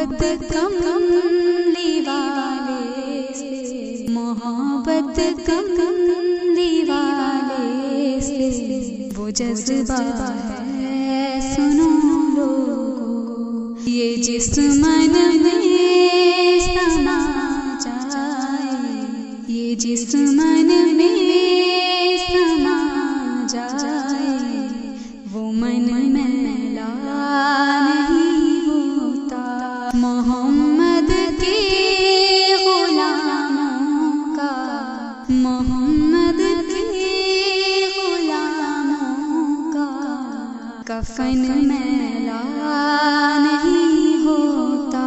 محبت کملی والے سے، محبت کملی والے سے وہ جذبہ ہے سنو لوگو، یہ جس من میں سما جائے، یہ جس من میں سما جائے، وہ من میلا نہیں ہوتا۔ محمد کے غلاموں کا، محمد کے غلاموں کا کفن میلا نہیں ہوتا۔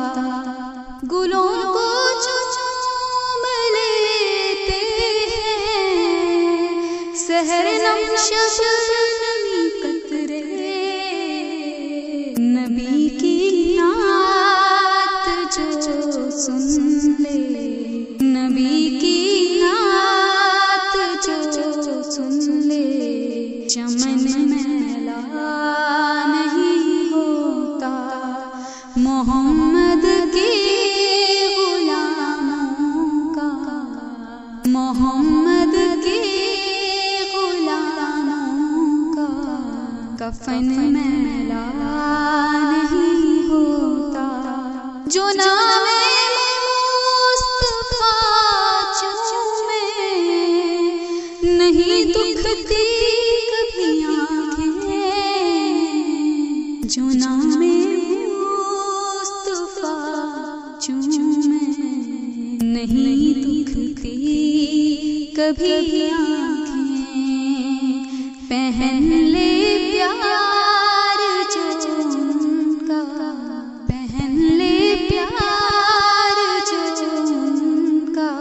گلوں کو چوم لیتے ہیں سحر نم شبنمی قطرے، نبی کی نعت جو سن لے، نبی کی نعت جو سن لے، چمن میلا نہیں ہوتا۔ محمد کے غلاموں کا، محمد کے غلاموں کا کفن میلا نہیں ہوتا۔ جو نام مصطفیٰ چومے نہیں دکھتی کبھی آنکھیں، جو نام مصطفیٰ چومے نہیں دکھتی کبھی آنکھیں، پہن لے پیار جو ان کا، پہن لے پیار جو ان کا،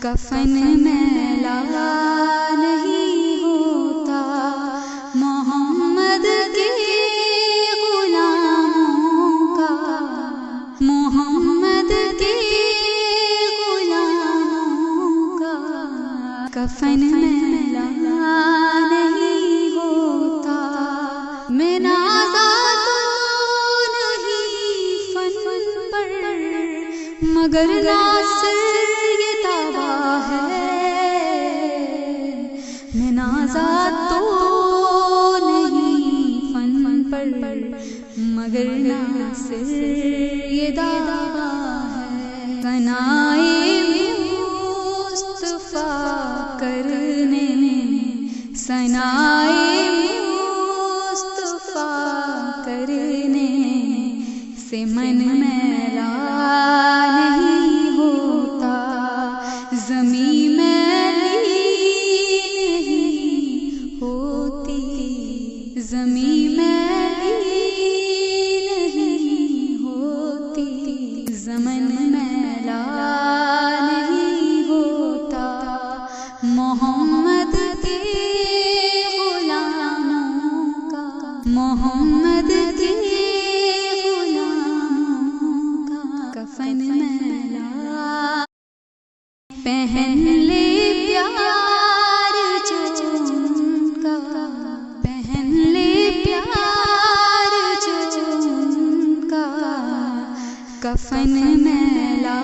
کفن میلا نہیں ہوتا۔ محمد کے غلاموں کا، محمد کے غلاموں کا کفن میلا نہیں ہوتا۔ میں نازا تو نہیں فن پر، مگر ناصر یہ دعویٰ ہے، میں نازا تو نہیں فن پر، مگر ناصر یہ دعویٰ ہے۔ ثنائے مصطفیٰ کرنے، ثنائے مصطفیٰ کرنے سے من میلا نہیں ہوتا۔ زمین میلی نہیں ہوتی، زمین میلی نہیں ہوتی، زمن میلا نہیں ہوتا۔ محمد کے غلاموں کا، محمد کے غلاموں کا کفن میلا، پہن لے پیار جو ان کا، پہن لے پیار جو ان کا، کفن میلا